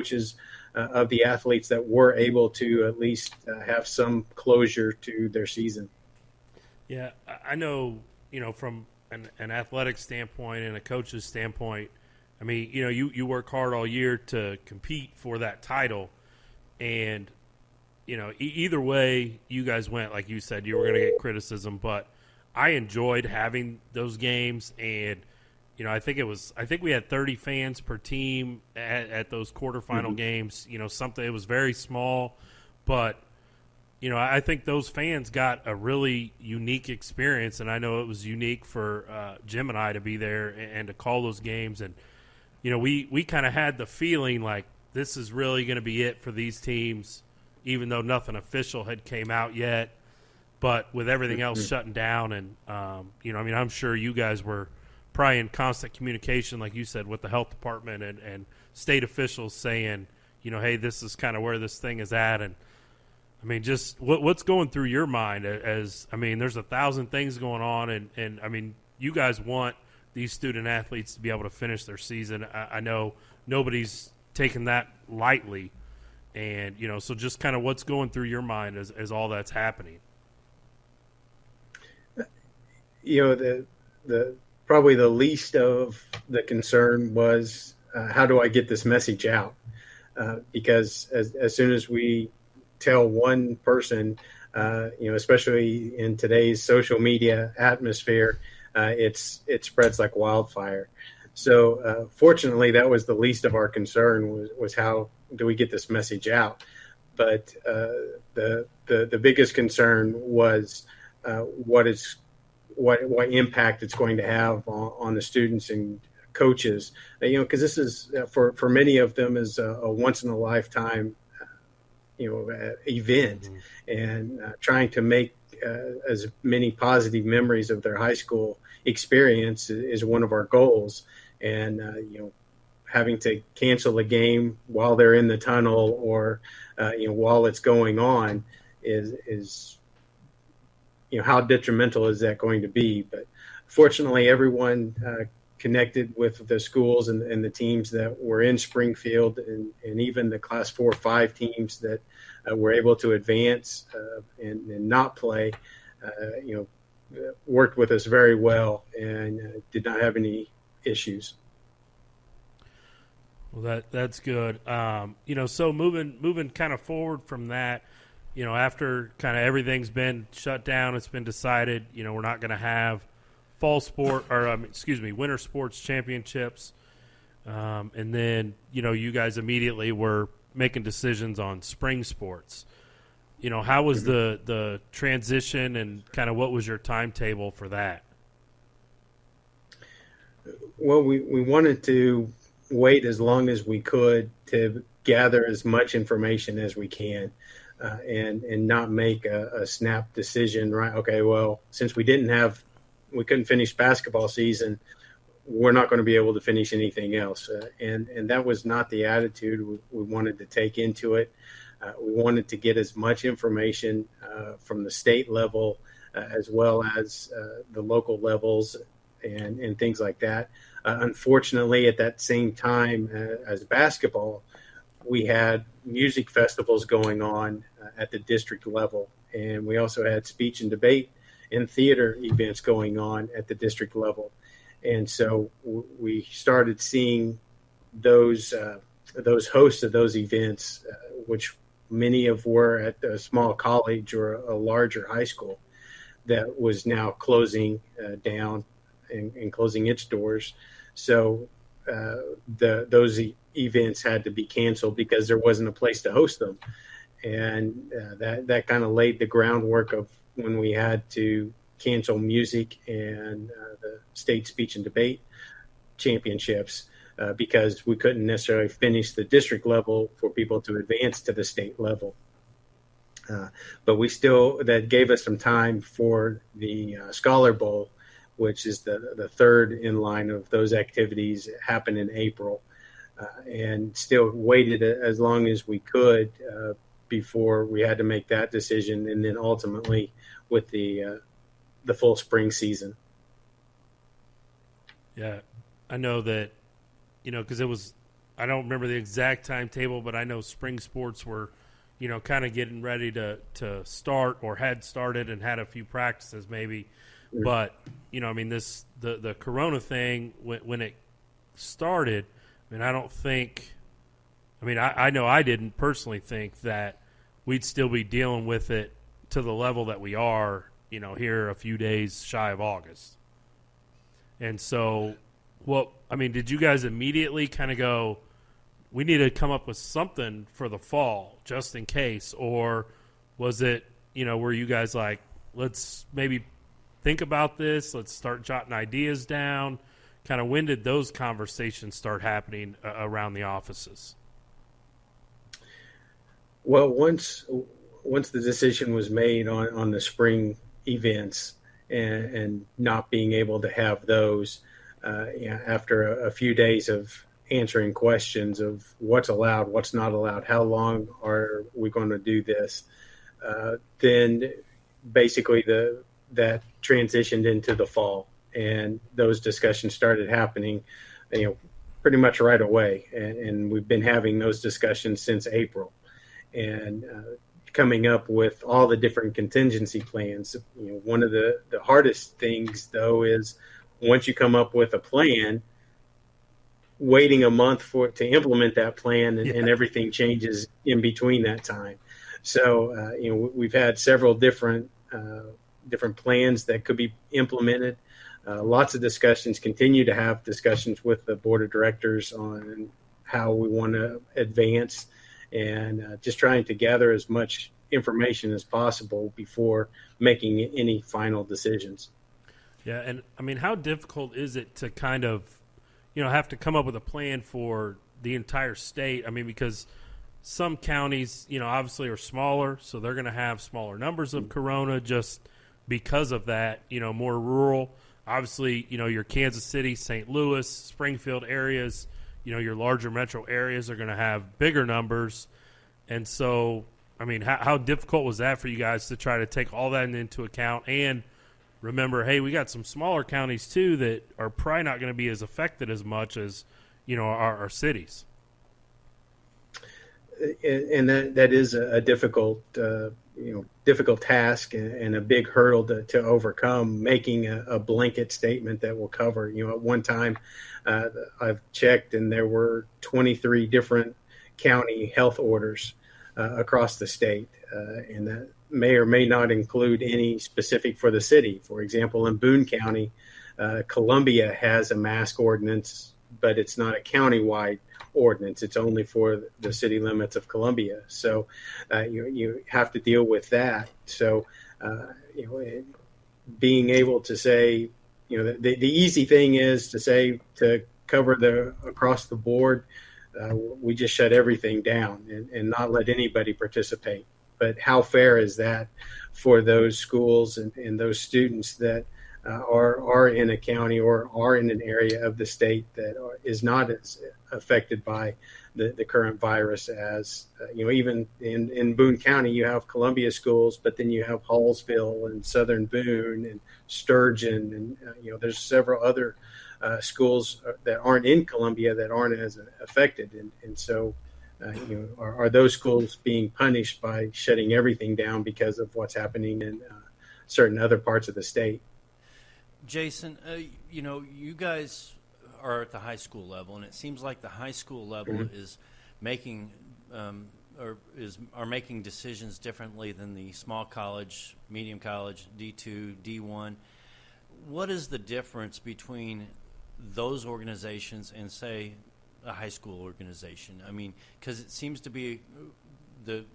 coaches of the athletes that were able to at least have some closure to their season. Yeah, I know, from an athletic standpoint and a coach's standpoint, I mean, you work hard all year to compete for that title. And, either way you guys went, like you said, you were going to get criticism. But I enjoyed having those games. And, I think we had 30 fans per team at those quarterfinal games. Something, it was very small. But, I think those fans got a really unique experience. And I know it was unique for Jim and I to be there and to call those games. And, we kind of had the feeling like this is really going to be it for these teams, even though nothing official had came out yet. But with everything else shutting down and, I'm sure you guys were probably in constant communication, like you said, with the health department and state officials saying, hey, this is kind of where this thing is at. And, I mean, just what's going through your mind as there's 1,000 things going on. And I mean, you guys want these student athletes to be able to finish their season. I know nobody's taking that lightly. And, so just kind of what's going through your mind as all that's happening. The probably the least of the concern was how do I get this message out? Because as soon as we tell one person, especially in today's social media atmosphere, it spreads like wildfire. So fortunately, that was the least of our concern was how do we get this message out? But the biggest concern was what impact it's going to have on the students and coaches. Because this is for many of them is a once in a lifetime event, and trying to make as many positive memories of their high school experience is one of our goals. And having to cancel a game while they're in the tunnel or while it's going on is how detrimental is that going to be? But fortunately, everyone connected with the schools and the teams that were in Springfield and even the Class 4-5 teams that were able to advance and not play, worked with us very well and did not have any issues. Well, that's good. So moving kind of forward from that, after kind of everything's been shut down, it's been decided, we're not going to have winter sports championships. And then, you guys immediately were making decisions on spring sports. How was the transition and kind of what was your timetable for that? Well, we wanted to wait as long as we could to gather as much information as we can. And not make a snap decision, right? Okay, well, since we couldn't finish basketball season, we're not going to be able to finish anything else. And that was not the attitude we wanted to take into it. We wanted to get as much information from the state level as well as the local levels and things like that. Unfortunately, at that same time as basketball, we had music festivals going on at the district level, and we also had speech and debate and theater events going on at the district level. And so we started seeing those hosts of those events, which many of were at a small college or a larger high school, that was now closing down and closing its doors. So those events had to be canceled because there wasn't a place to host them. And that kind of laid the groundwork of when we had to cancel music and the state speech and debate championships because we couldn't necessarily finish the district level for people to advance to the state level. But that gave us some time for the Scholar Bowl, which is the third in line of those activities, happen in April. And still waited as long as we could before we had to make that decision, and then ultimately with the full spring season. Yeah, I know that, because it was I don't remember the exact timetable, but I know spring sports were, kind of getting ready to start or had started and had a few practices maybe. But, the Corona thing, when it started, I don't think – I know I didn't personally think that we'd still be dealing with it to the level that we are, here a few days shy of August. And so did you guys immediately kind of go, we need to come up with something for the fall just in case? Or was it, were you guys like, let's maybe think about this, let's start jotting ideas down? Kind of when did those conversations start happening around the offices? Well, once the decision was made on the spring events and not being able to have those, after a few days of answering questions of what's allowed, what's not allowed, how long are we going to do this, then basically that transitioned into the fall, and those discussions started happening, pretty much right away, and we've been having those discussions since April, and coming up with all the different contingency plans. One of the hardest things though is once you come up with a plan, waiting a month to implement that plan, and everything changes in between that time. So, we've had several different plans that could be implemented. Lots of discussions, continue to have discussions with the board of directors on how we want to advance, and just trying to gather as much information as possible before making any final decisions. Yeah, and how difficult is it to kind of, have to come up with a plan for the entire state? Because some counties, obviously are smaller, so they're going to have smaller numbers of corona just because of that, more rural. Obviously, your Kansas City, St. Louis, Springfield areas, your larger metro areas are going to have bigger numbers. And so, how difficult was that for you guys to try to take all that into account and remember, hey, we got some smaller counties too that are probably not going to be as affected as much as, our cities? And that is a difficult, difficult task and a big hurdle to overcome, making a blanket statement that will cover. At one time, I've checked, and there were 23 different county health orders across the state, and that may or may not include any specific for the city. For example, in Boone County, Columbia has a mask ordinance, but it's not a countywide ordinance. It's only for the city limits of Columbia. So you have to deal with that. So being able to say, the easy thing is to say to cover across the board, we just shut everything down and not let anybody participate. But how fair is that for those schools and those students that are in a county or are in an area of the state that is not as affected by the current virus as, even in Boone County, you have Columbia schools, but then you have Hallsville and Southern Boone and Sturgeon. And, there's several other schools that aren't in Columbia that aren't as affected. And so, are those schools being punished by shutting everything down because of what's happening in certain other parts of the state? Jason, you guys are at the high school level, and it seems like the high school level is making are making decisions differently than the small college, medium college, D2, D1. What is the difference between those organizations and, say, a high school organization? Because it seems to be the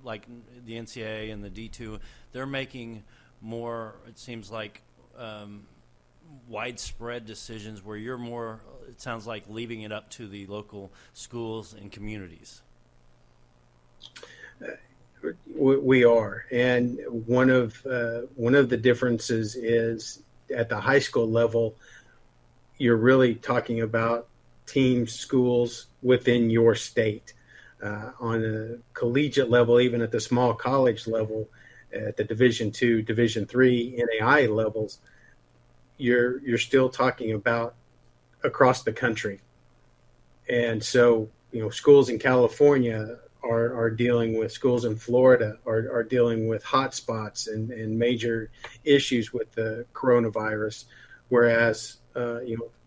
like the NCAA and the D2, they're making more, it seems like, widespread decisions where you're more, it sounds like, leaving it up to the local schools and communities. We are, and one of the differences is at the high school level, you're really talking about teams, schools within your state. On a collegiate level, even at the small college level, at the Division II, Division III, NAI levels, you're still talking about across the country. And so, schools in California are dealing with, schools in Florida are dealing with hotspots and major issues with the coronavirus, whereas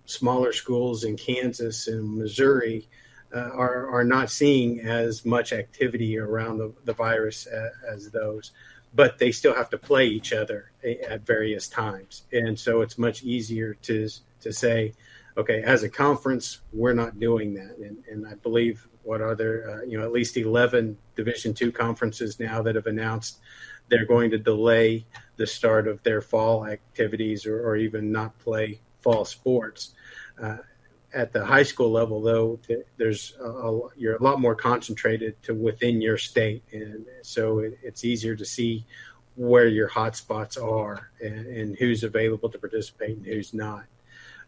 smaller schools in Kansas and Missouri are not seeing as much activity around the virus as those, but they still have to play each other at various times, and so it's much easier to say, okay, as a conference, we're not doing that. And I believe what are there, at least 11 Division II conferences now that have announced they're going to delay the start of their fall activities or even not play fall sports. At the high school level, though, you're a lot more concentrated to within your state. And so it's easier to see where your hot spots are and who's available to participate and who's not.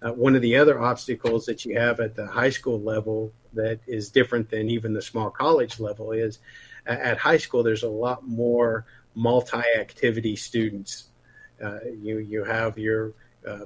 One of the other obstacles that you have at the high school level that is different than even the small college level is at high school, there's a lot more multi-activity students. You have your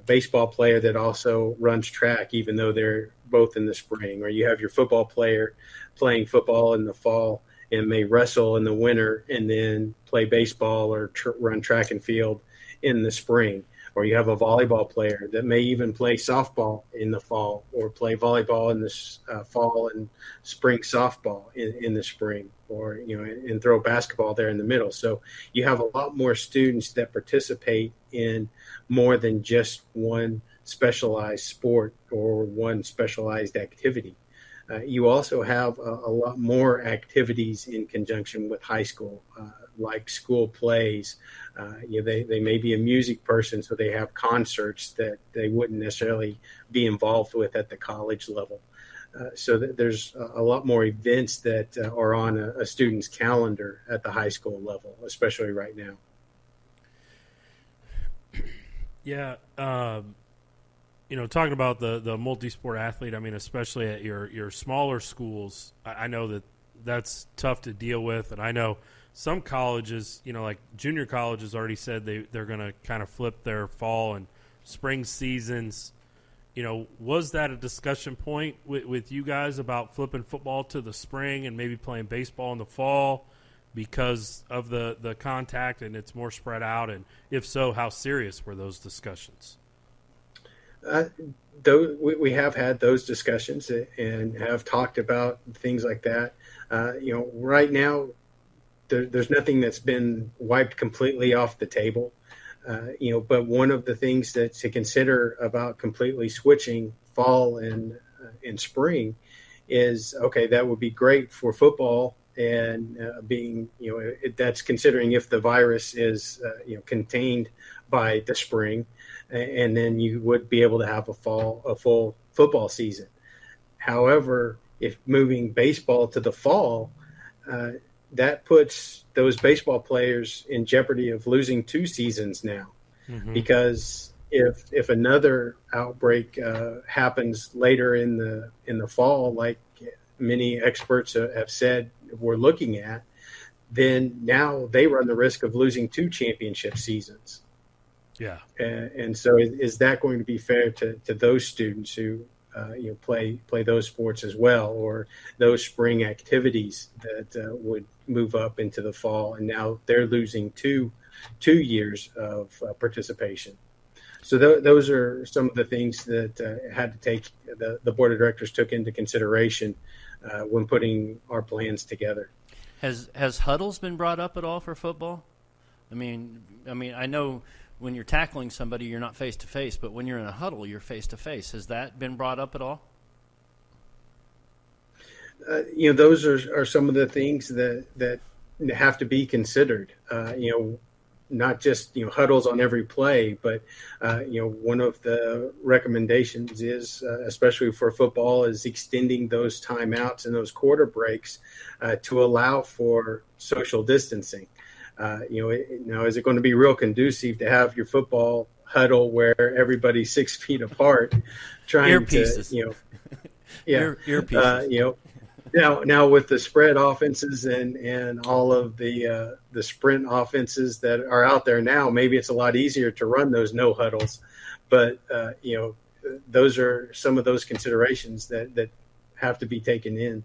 baseball player that also runs track, even though they're both in the spring, or you have your football player playing football in the fall and may wrestle in the winter and then play baseball or run track and field in the spring. Or you have a volleyball player that may even play softball in the fall or play volleyball in the fall and spring softball in the spring, or, and throw basketball there in the middle. So you have a lot more students that participate in more than just one specialized sport or one specialized activity. You also have a lot more activities in conjunction with high school, like school plays. They may be a music person, so they have concerts that they wouldn't necessarily be involved with at the college level. So there's a lot more events that are on a student's calendar at the high school level, especially right now. Yeah. Talking about the multi-sport athlete, I mean, especially at your smaller schools, I know that's tough to deal with. And I know some colleges, like junior colleges already said they're going to kind of flip their fall and spring seasons. Was that a discussion point with you guys about flipping football to the spring and maybe playing baseball in the fall because of the contact and it's more spread out? And if so, how serious were those discussions? We have had those discussions and have talked about things like that. Right now, there's nothing that's been wiped completely off the table. But one of the things that to consider about completely switching fall and spring is, okay, that would be great for football and being, that's considering if the virus is, contained by the spring, and then you would be able to have a full football season. However, if moving baseball to the fall, that puts those baseball players in jeopardy of losing 2 seasons now, because if another outbreak happens later in the fall, like many experts have said we're looking at, then now they run the risk of losing 2 championship seasons. Yeah. And so is that going to be fair to those students who play those sports as well, or those spring activities that would move up into the fall, and now they're losing two years of participation. So those are some of the things that had to take the board of directors took into consideration when putting our plans together. Has huddles been brought up at all for football? I mean, I know when you're tackling somebody, you're not face to face, but when you're in a huddle, you're face to face. Has that been brought up at all? Those are some of the things that have to be considered. Not just huddles on every play, but one of the recommendations is, especially for football, is extending those timeouts and those quarter breaks to allow for social distancing. Is it going to be real conducive to have your football huddle where everybody's 6 feet apart, trying earpieces. to, Earpieces. Now with the spread offenses and all of the sprint offenses that are out there now, maybe it's a lot easier to run those no huddles, but those are some of those considerations that have to be taken in.